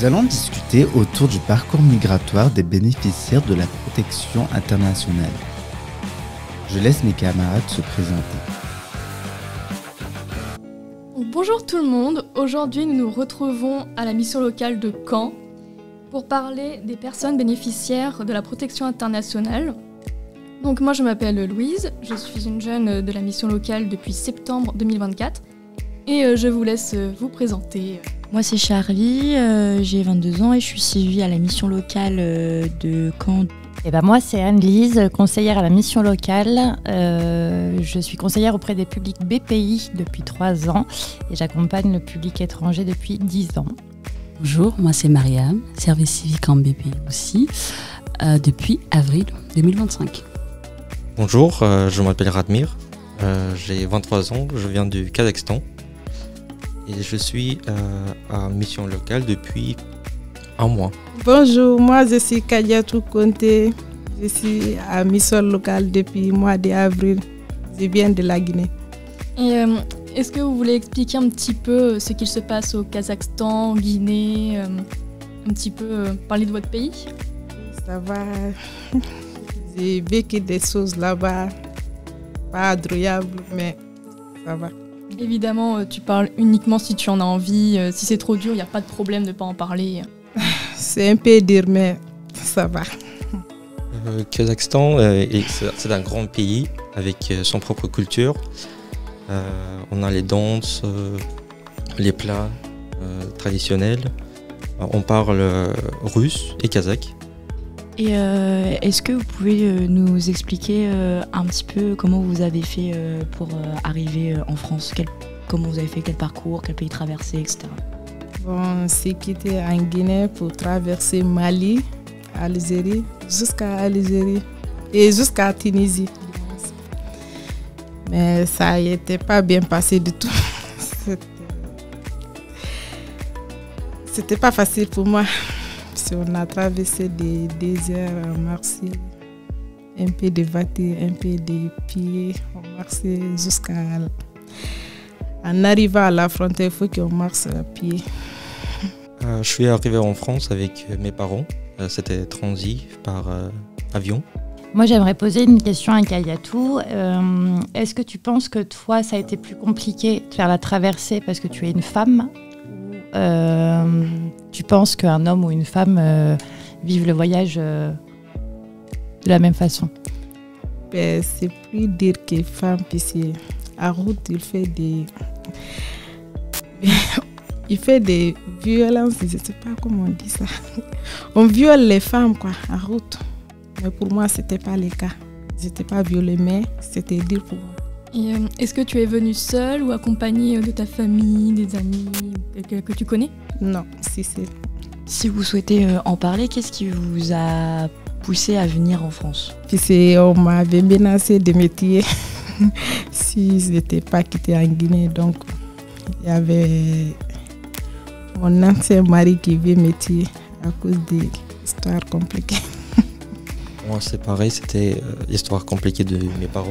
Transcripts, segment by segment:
Nous allons discuter autour du parcours migratoire des bénéficiaires de la protection internationale. Je laisse mes camarades se présenter. Bonjour tout le monde, aujourd'hui nous nous retrouvons à la mission locale de Caen pour parler des personnes bénéficiaires de la protection internationale. Donc moi je m'appelle Louise, je suis une jeune de la mission locale depuis septembre 2024 et je vous laisse vous présenter. Moi c'est Charlie, j'ai 22 ans et je suis suivie à la mission locale de Caen. Et moi c'est Anne-Lise, conseillère à la mission locale. Je suis conseillère auprès des publics BPI depuis 3 ans et j'accompagne le public étranger depuis 10 ans. Bonjour, moi c'est Mariam, service civique en BPI aussi, depuis avril 2025. Bonjour, je m'appelle Radmir, j'ai 23 ans, je viens du Kazakhstan et je suis à mission locale depuis 1 mois. Bonjour, moi je suis Kadiatou Conté, je suis à mission locale depuis le mois d'avril, je viens de la Guinée. Et est-ce que vous voulez expliquer un petit peu ce qu'il se passe au Kazakhstan, en Guinée, un petit peu parler de votre pays? Ça va, j'ai vécu des choses là-bas, pas agréables, mais ça va. Évidemment, tu parles uniquement si tu en as envie, si c'est trop dur, il n'y a pas de problème de ne pas en parler. C'est un peu dur, mais ça va. Le Kazakhstan, c'est un grand pays avec son propre culture. On a les danses, les plats traditionnels. On parle russe et kazakh. Et est-ce que vous pouvez nous expliquer un petit peu comment vous avez fait pour arriver en France? Comment vous avez fait, quel parcours, quel pays traversé, etc. Bon, c'est quitté en Guinée pour traverser Mali, Algérie, jusqu'à Algérie et jusqu'à Tunisie. Mais ça n'était pas bien passé du tout. C'était pas facile pour moi. Parce qu'on a traversé des déserts, on marchait un peu de voiture, un peu de pieds. On marchait jusqu'à... En arrivant à la frontière, il faut qu'on marche à pied. Je suis arrivé en France avec mes parents. C'était transit par avion. Moi, j'aimerais poser une question à Kadiatou. Est-ce que tu penses que toi, ça a été plus compliqué de faire la traversée parce que tu es une femme ou tu penses qu'un homme ou une femme vivent le voyage de la même façon? C'est plus dur que femme, puisque à route, il fait des violences, je ne sais pas comment on dit ça. On viole les femmes quoi, à route. Mais pour moi, ce n'était pas le cas. Je n'étais pas violée, mais c'était dur pour moi. Et est-ce que tu es venue seule ou accompagnée de ta famille, des amis que tu connais? Non, si c'est... Si vous souhaitez en parler, qu'est-ce qui vous a poussé à venir en France? Puisqu'on m'avait menacé de me tuer si je n'étais pas quittée en Guinée. Donc, il y avait mon ancien mari qui veut me tuer à cause des histoires compliquées. Moi, c'est pareil, c'était l'histoire compliquée de mes parents.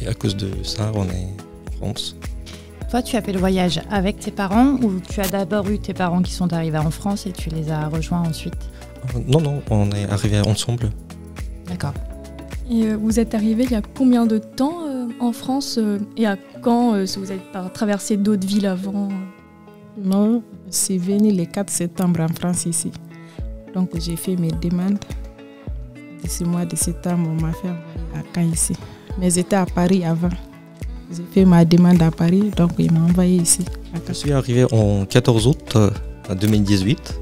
Et à cause de ça, on est en France. Toi, tu as fait le voyage avec tes parents ou tu as d'abord eu tes parents qui sont arrivés en France et tu les as rejoints ensuite? Non, on est arrivés ensemble. D'accord. Et vous êtes arrivé il y a combien de temps en France et à quand si vous avez traversé d'autres villes avant? Non, je suis venue le 4 septembre en France ici. Donc j'ai fait mes demandes. D'ici mois de septembre, on m'a fait envoyer à Caen ici. Mais j'étais à Paris avant. J'ai fait ma demande à Paris, donc il m'a envoyé ici. Je suis arrivé en 14 août 2018,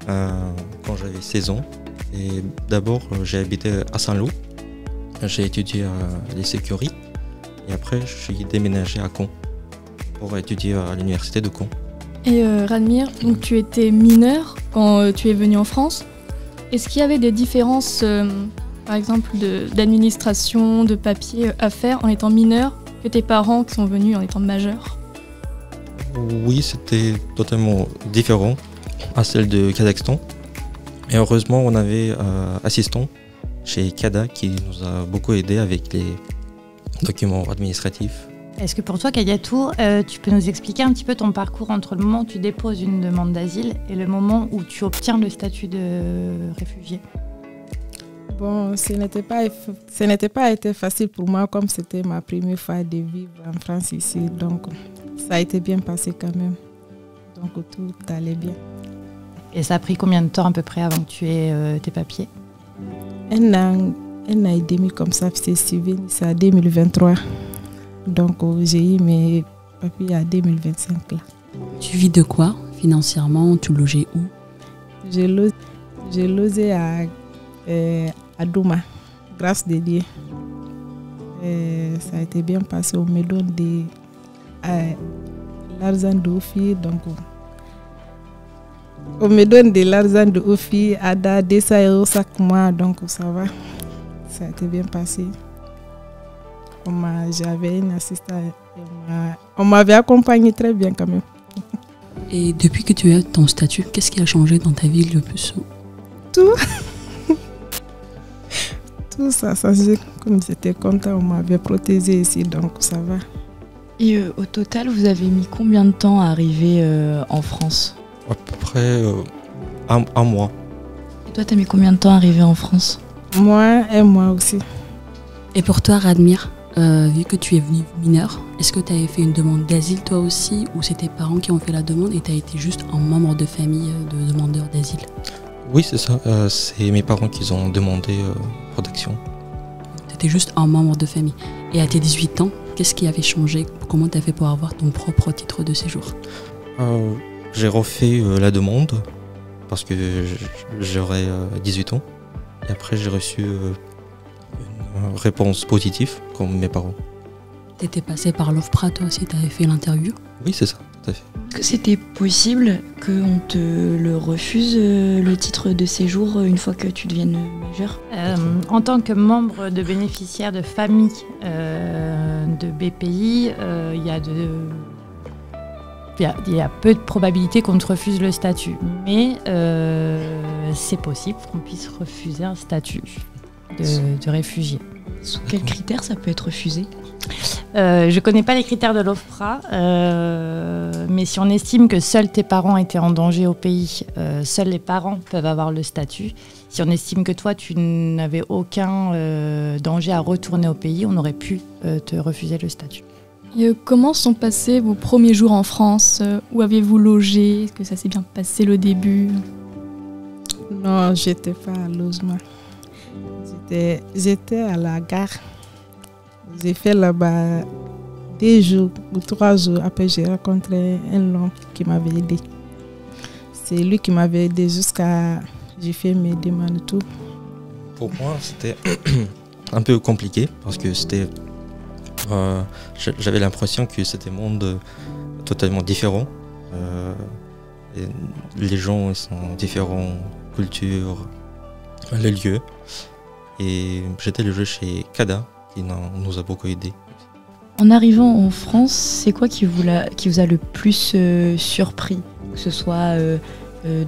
quand j'avais 16 ans. Et d'abord, j'ai habité à Saint-Lô. J'ai étudié les sécurités. Et après, je suis déménagé à Caen pour étudier à l'université de Caen. Et Radmir, donc tu étais mineur quand tu es venu en France. Est-ce qu'il y avait des différences, par exemple, d'administration, de papier à faire en étant mineur que tes parents qui sont venus en étant majeurs? Oui, c'était totalement différent à celle de Kazakhstan. Et heureusement, on avait assistant chez CADA qui nous a beaucoup aidé avec les documents administratifs Est-ce que pour toi, Kadiatou, tu peux nous expliquer un petit peu ton parcours entre le moment où tu déposes une demande d'asile et le moment où tu obtiens le statut de réfugié? Bon, ce n'était pas été facile pour moi comme c'était ma première fois de vivre en France ici. Donc, ça a été bien passé quand même. Donc, tout allait bien. Et ça a pris combien de temps à peu près avant que tu aies tes papiers? Un an et demi comme ça, c'est en 2023. Donc, j'ai eu mes papiers en 2025. Là. Tu vis de quoi financièrement? Tu logeais où? J'ai logé à Douma, grâce de Dieu. Ça a été bien passé. On me donne l'argent d'office. Donc, on me donne de l'argent d'office à 200 € chaque mois. Donc, ça va. Ça a été bien passé. J'avais une assistante. On m'avait accompagné très bien quand même. Et depuis que tu as ton statut, qu'est-ce qui a changé dans ta vie le plus? Tout. Tout ça a changé. Comme j'étais content, on m'avait protégé ici, donc ça va. Et au total, vous avez mis combien de temps à arriver en France? À peu près un mois. Et toi, t'as mis combien de temps à arriver en France? Moi et moi aussi. Et pour toi, Radmir, vu que tu es venu mineur, est-ce que tu avais fait une demande d'asile toi aussi, ou c'est tes parents qui ont fait la demande et tu as été juste un membre de famille de demandeurs d'asile? Oui, c'est ça. C'est mes parents qui ont demandé protection. Tu étais juste un membre de famille. Et à tes 18 ans, qu'est-ce qui avait changé? Comment tu as fait pour avoir ton propre titre de séjour? J'ai refait la demande parce que j'aurais 18 ans. Et après, j'ai reçu une réponse positive, comme mes parents. Tu étais passé par l'OFPRA, toi aussi, tu avais fait l'interview? Oui, c'est ça, tout à fait. Est-ce que c'était possible qu'on te le refuse, le titre de séjour, une fois que tu deviennes majeur? En tant que membre de bénéficiaire de famille de BPI, il y a peu de probabilité qu'on te refuse le statut. Mais c'est possible qu'on puisse refuser un statut de réfugié. Sous quels critères ça peut être refusé? Je ne connais pas les critères de l'OFPRA, mais si on estime que seuls tes parents étaient en danger au pays, seuls les parents peuvent avoir le statut. Si on estime que toi, tu n'avais aucun danger à retourner au pays, on aurait pu te refuser le statut. Et comment sont passés vos premiers jours en France? Où avez-vous logé? Est-ce que ça s'est bien passé le début? Non, j'étais pas à logement. J'étais à la gare. J'ai fait là-bas 2 jours ou 3 jours. Après, j'ai rencontré un homme qui m'avait aidé. C'est lui qui m'avait aidé jusqu'à... J'ai fait mes demandes et tout. Pour moi, c'était un peu compliqué parce que c'était... j'avais l'impression que c'était un monde totalement différent. Et les gens ils sont différents, culture, les lieux. Et j'étais logé chez Kada, qui nous a beaucoup aidés. En arrivant en France, c'est quoi qui vous a le plus surpris? Que ce soit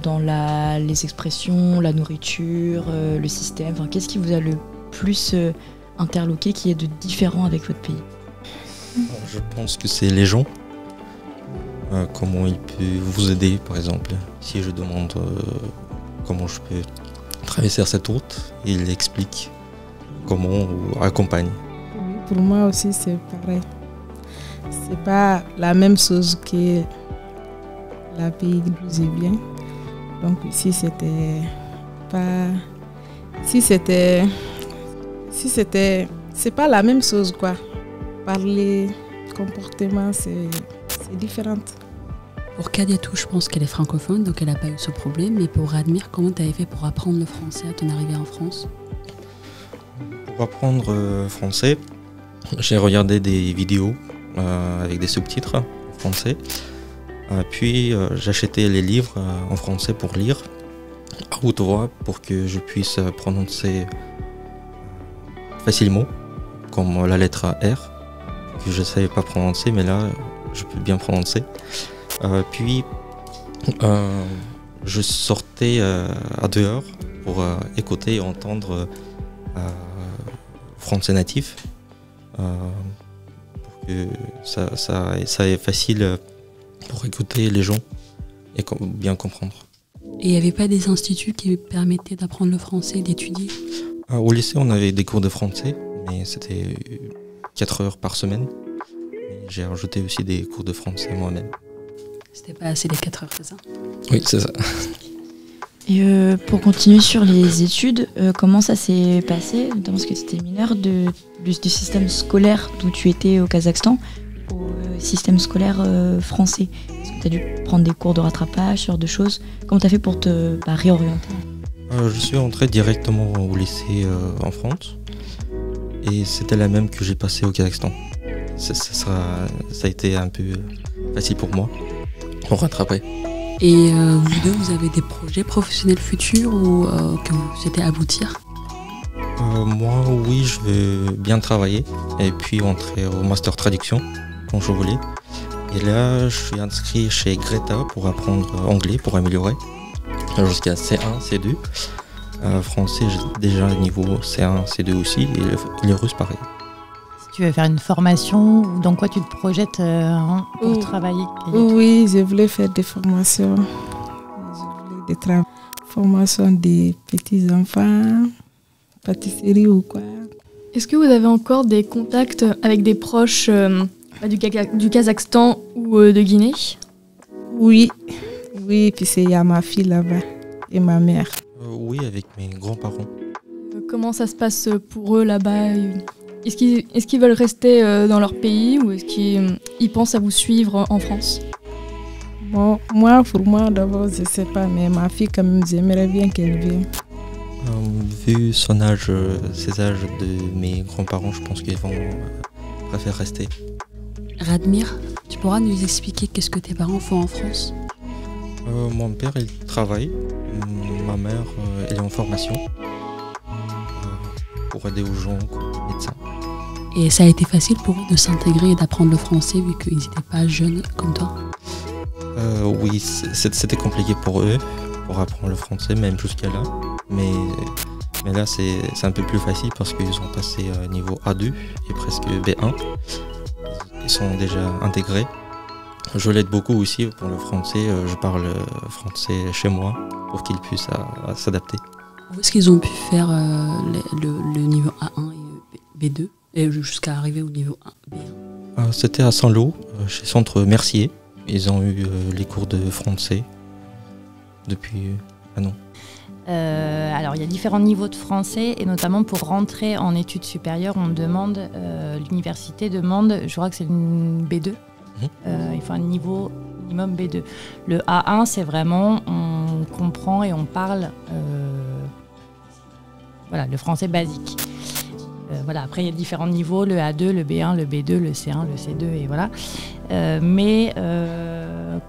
dans les expressions, la nourriture, le système, enfin, qu'est-ce qui vous a le plus interloqué, qui est de différent avec votre pays? Je pense que c'est les gens. Comment ils peuvent vous aider, par exemple. Si je demande comment je peux traverser cette route, ils expliquent comment ou accompagnent. Oui, pour moi aussi, c'est pareil. C'est pas la même chose que la pays d'où je viens. Donc ici, c'était pas... C'est pas la même chose, quoi. Parler, comportement, c'est différent. Pour Kadiatou, je pense qu'elle est francophone, donc elle n'a pas eu ce problème. Mais pour Radmir, comment tu avais fait pour apprendre le français à ton arrivée en France? Pour apprendre français, j'ai regardé des vidéos avec des sous-titres en français. Puis j'ai acheté les livres en français pour lire à haute voix pour que je puisse prononcer facilement, comme la lettre R, que je ne savais pas prononcer, mais là, je peux bien prononcer. Puis, je sortais à dehors pour écouter et entendre français natif, pour que ça est facile pour écouter les gens et bien comprendre. Et il n'y avait pas des instituts qui permettaient d'apprendre le français, d'étudier? Au lycée, on avait des cours de français, mais c'était 4 heures par semaine. Et j'ai rajouté aussi des cours de français moi-même. C'était pas assez les 4 heures, c'est ça? Oui, c'est ça. Et pour continuer sur les études, comment ça s'est passé, notamment parce que tu étais mineur, du système scolaire d'où tu étais au Kazakhstan au système scolaire français? Est-ce que tu as dû prendre des cours de rattrapage, ce genre de choses? Comment tu as fait pour te réorienter? Je suis entré directement au lycée en France et c'était la même que j'ai passé au Kazakhstan. Ça a été un peu facile pour moi pour rattraper. Et vous deux, vous avez des projets professionnels futurs ou que vous souhaitez aboutir? Moi, oui, je veux bien travailler et puis entrer au master traduction quand je voulais. Et là, je suis inscrit chez Greta pour apprendre anglais, pour améliorer jusqu'à C1, C2. Français, j'ai déjà niveau C1, C2 aussi, et le russe pareil. Si tu veux faire une formation, dans quoi tu te projettes pour travailler? Oui, je voulais faire des formations. Je voulais des formations des petits-enfants, pâtisserie ou quoi. Est-ce que vous avez encore des contacts avec des proches du Kazakhstan ou de Guinée? Oui, puis il y a ma fille là-bas et ma mère. Oui, avec mes grands-parents. Comment ça se passe pour eux là-bas? Est-ce qu'ils veulent rester dans leur pays ou est-ce qu'ils pensent à vous suivre en France? Bon, pour moi d'abord, je ne sais pas, mais ma fille quand même, j'aimerais bien qu'elle vienne. Vu son âge, ces âges de mes grands-parents, je pense qu'ils vont préférer rester. Radmir, tu pourras nous expliquer qu'est-ce que tes parents font en France? Mon père, il travaille. Ma mère, elle est en formation pour aider aux gens, médecins. Et ça a été facile pour eux de s'intégrer et d'apprendre le français vu qu'ils n'étaient pas jeunes comme toi? Oui, c'était compliqué pour eux, pour apprendre le français, même jusqu'à là. Mais là, c'est un peu plus facile parce qu'ils ont passé niveau A2 et presque B1. Ils sont déjà intégrés. Je l'aide beaucoup aussi pour le français. Je parle français chez moi pour qu'ils puissent s'adapter. Où est-ce qu'ils ont pu faire le niveau A1 et B2 et jusqu'à arriver au niveau B1? C'était à Saint-Lô, chez Centre Mercier. Ils ont eu les cours de français depuis un an. Alors il y a différents niveaux de français et notamment pour rentrer en études supérieures, on demande, l'université demande, je crois que c'est une B2. Il faut un niveau minimum B2. Le A1, c'est vraiment, on comprend et on parle le français basique. Après, il y a différents niveaux, le A2, le B1, le B2, le C1, le C2, et voilà. Mais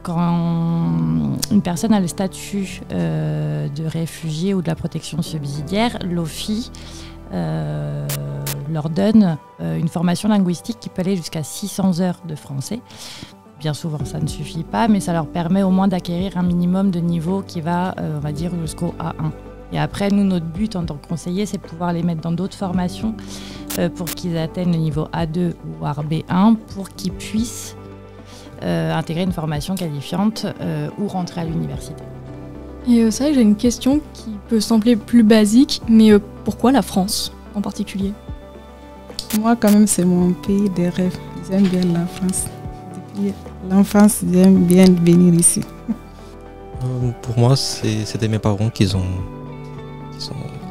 quand une personne a le statut de réfugié ou de la protection subsidiaire, l'OFII leur donne une formation linguistique qui peut aller jusqu'à 600 heures de français. Bien souvent, ça ne suffit pas, mais ça leur permet au moins d'acquérir un minimum de niveau qui va, on va dire, jusqu'au A1. Et après, nous, notre but en tant que conseiller, c'est de pouvoir les mettre dans d'autres formations pour qu'ils atteignent le niveau A2 ou voire B1 pour qu'ils puissent intégrer une formation qualifiante ou rentrer à l'université. Et c'est vrai que j'ai une question qui peut sembler plus basique, mais pourquoi la France en particulier? Moi, quand même, c'est mon pays de rêve. J'aime bien la France. Depuis l'enfance, j'aime bien venir ici. Pour moi, c'était mes parents qui ont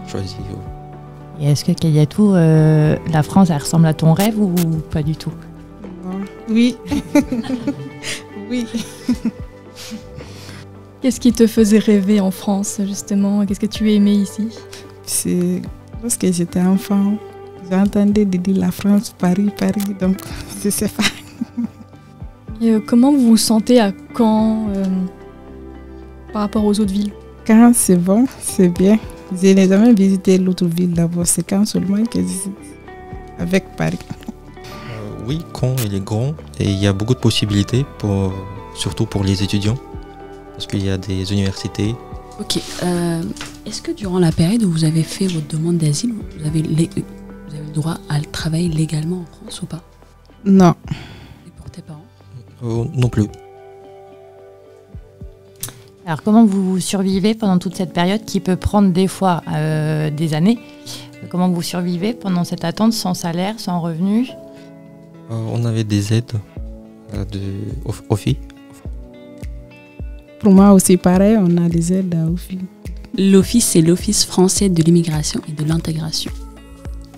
choisi. Et est-ce que Kayatou, la France, elle ressemble à ton rêve ou pas du tout? Oui. Oui. Qu'est-ce qui te faisait rêver en France, justement? Qu'est-ce que tu aimais ici? C'est lorsque j'étais enfant, j'entendais dire la France, Paris, donc je sais pas. Et comment vous vous sentez à Caen par rapport aux autres villes? Caen, c'est bon, c'est bien. Je n'ai jamais visité l'autre ville d'abord, c'est Caen seulement que je visite avec Paris. Oui, Caen, il est grand et il y a beaucoup de possibilités, surtout pour les étudiants, parce qu'il y a des universités. Ok. Est-ce que durant la période où vous avez fait votre demande d'asile, vous avez le droit à travailler légalement en France ou pas? Non. Et pour tes parents? Non plus. Alors, comment vous survivez pendant toute cette période qui peut prendre des fois des années? Comment vous survivez pendant cette attente sans salaire, sans revenu? On avait des aides aux filles. Pour moi aussi, pareil, on a des aides aux filles. L'Office, c'est l'Office français de l'immigration et de l'intégration.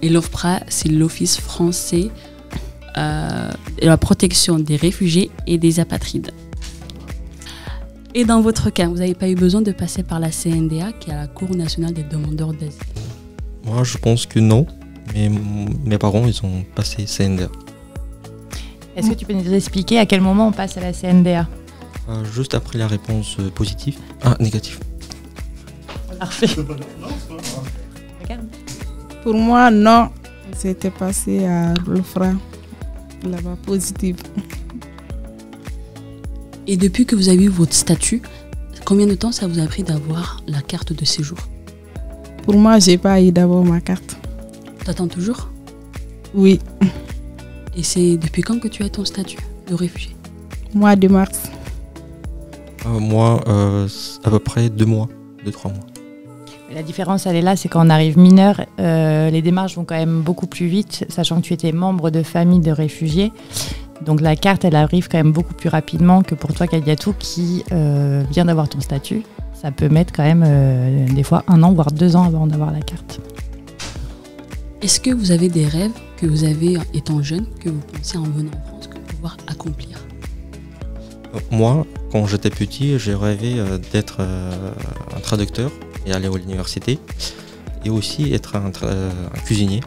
Et l'OFPRA, c'est l'Office français de la protection des réfugiés et des apatrides. Et dans votre cas, vous n'avez pas eu besoin de passer par la CNDA, qui est la Cour nationale des demandeurs d'asile? Moi, je pense que non. Mais mes parents, ils ont passé CNDA. Est-ce que tu peux nous expliquer à quel moment on passe à la CNDA? Juste après la réponse positive. Ah, négative. Parfait. Regarde. Pour moi, non. C'était passé à l'OFPRA, là-bas, positif. Et depuis que vous avez eu votre statut, combien de temps ça vous a pris d'avoir la carte de séjour? Pour moi, j'ai pas eu d'abord ma carte. T'attends toujours? Oui, Et c'est depuis quand que tu as ton statut de réfugié? mois de mars. Moi, à peu près 2 mois, 2-3 mois. La différence, elle est là, c'est quand on arrive mineur, les démarches vont quand même beaucoup plus vite, sachant que tu étais membre de famille de réfugiés. Donc la carte, elle arrive quand même beaucoup plus rapidement que pour toi, Kadiatou, qui vient d'avoir ton statut. Ça peut mettre quand même des fois 1 an, voire 2 ans avant d'avoir la carte. Est-ce que vous avez des rêves que vous avez étant jeune, que vous pensez en venant en France, pouvoir accomplir? Moi, quand j'étais petit, j'ai rêvé d'être un traducteur et aller à l'université. Et aussi être un cuisinier.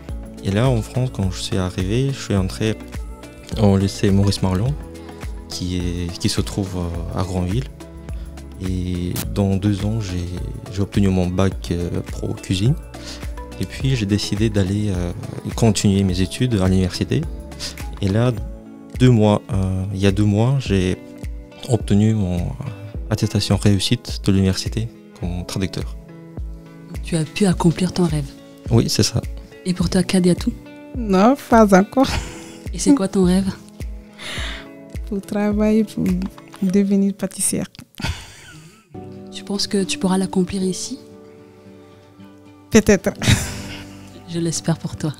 Et là, en France, quand je suis arrivé, je suis entré au lycée Maurice Marlon, qui se trouve à Granville. Et dans 2 ans, j'ai obtenu mon bac pro cuisine. Et puis j'ai décidé d'aller continuer mes études à l'université. Et là, il y a 2 mois, j'ai obtenu mon attestation réussite de l'université comme traducteur. Tu as pu accomplir ton rêve. Oui, c'est ça. Et pour toi, Kadiatou? Non, pas encore. Et c'est quoi ton rêve? Pour travailler, pour devenir pâtissière. Tu penses que tu pourras l'accomplir ici? Peut-être. Je l'espère pour toi.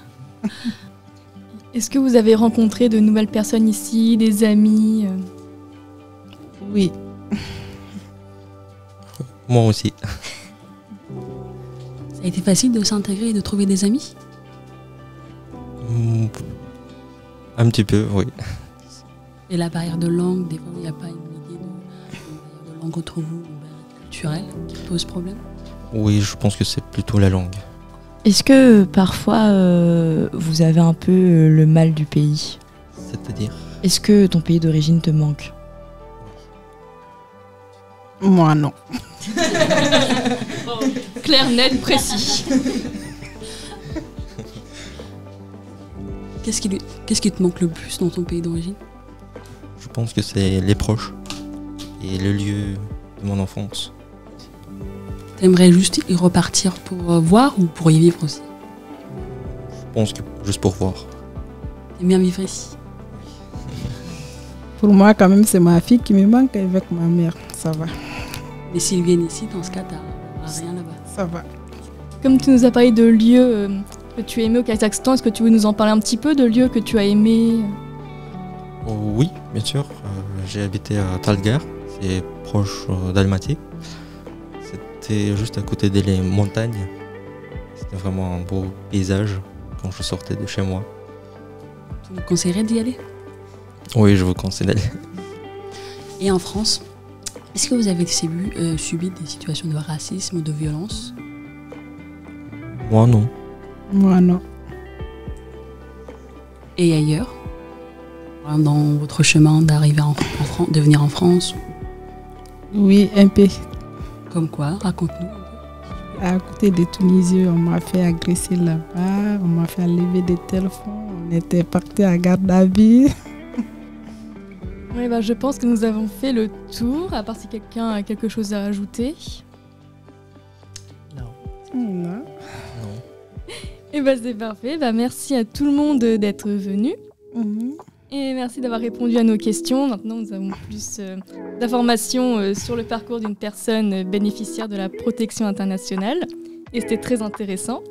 Est-ce que vous avez rencontré de nouvelles personnes ici, des amis Oui. Moi aussi. Ça a été facile de s'intégrer et de trouver des amis? Un petit peu, oui. Et la barrière de langue, des fois, il n'y a pas une idée de barrière de langue entre vous, une barrière culturelle qui pose problème? Oui, je pense que c'est plutôt la langue. Est-ce que parfois vous avez un peu le mal du pays? C'est-à-dire? Est-ce que ton pays d'origine te manque? Moi, non. Clair, net, précis. Qu'est-ce qui te manque le plus dans ton pays d'origine? Je pense que c'est les proches et le lieu de mon enfance. T'aimerais juste y repartir pour voir ou pour y vivre aussi? Je pense que juste pour voir. T'aimes bien vivre ici? Pour moi, quand même, c'est ma fille qui me manque avec ma mère. Ça va. Mais s'ils viennent ici, dans ce cas, t'as rien là-bas. Ça va. Comme tu nous as parlé de lieux que tu as aimés au Kazakhstan, est-ce que tu veux nous en parler un petit peu de lieux que tu as aimés? Oui, bien sûr. J'ai habité à Talgar, c'est proche d'Almaty. C'était juste à côté des montagnes. C'était vraiment un beau paysage quand je sortais de chez moi. Tu me conseillerais d'y aller? Oui, je vous conseille d'aller. Et en France, est-ce que vous avez subi des situations de racisme ou de violence? Moi, non. Moi, non. Et ailleurs? Dans votre chemin d'arriver de venir en France? Oui, un peu. Comme quoi? Raconte-nous. À côté de Tunisie, on m'a fait agresser là-bas, on m'a fait enlever des téléphones, on était parti à garde à vue. Oui, je pense que nous avons fait le tour, à part si quelqu'un a quelque chose à ajouter. Non. Et c'est parfait. Merci à tout le monde d'être venu. Mhm. Et merci d'avoir répondu à nos questions. Maintenant, nous avons plus d'informations sur le parcours d'une personne bénéficiaire de la protection internationale. Et c'était très intéressant.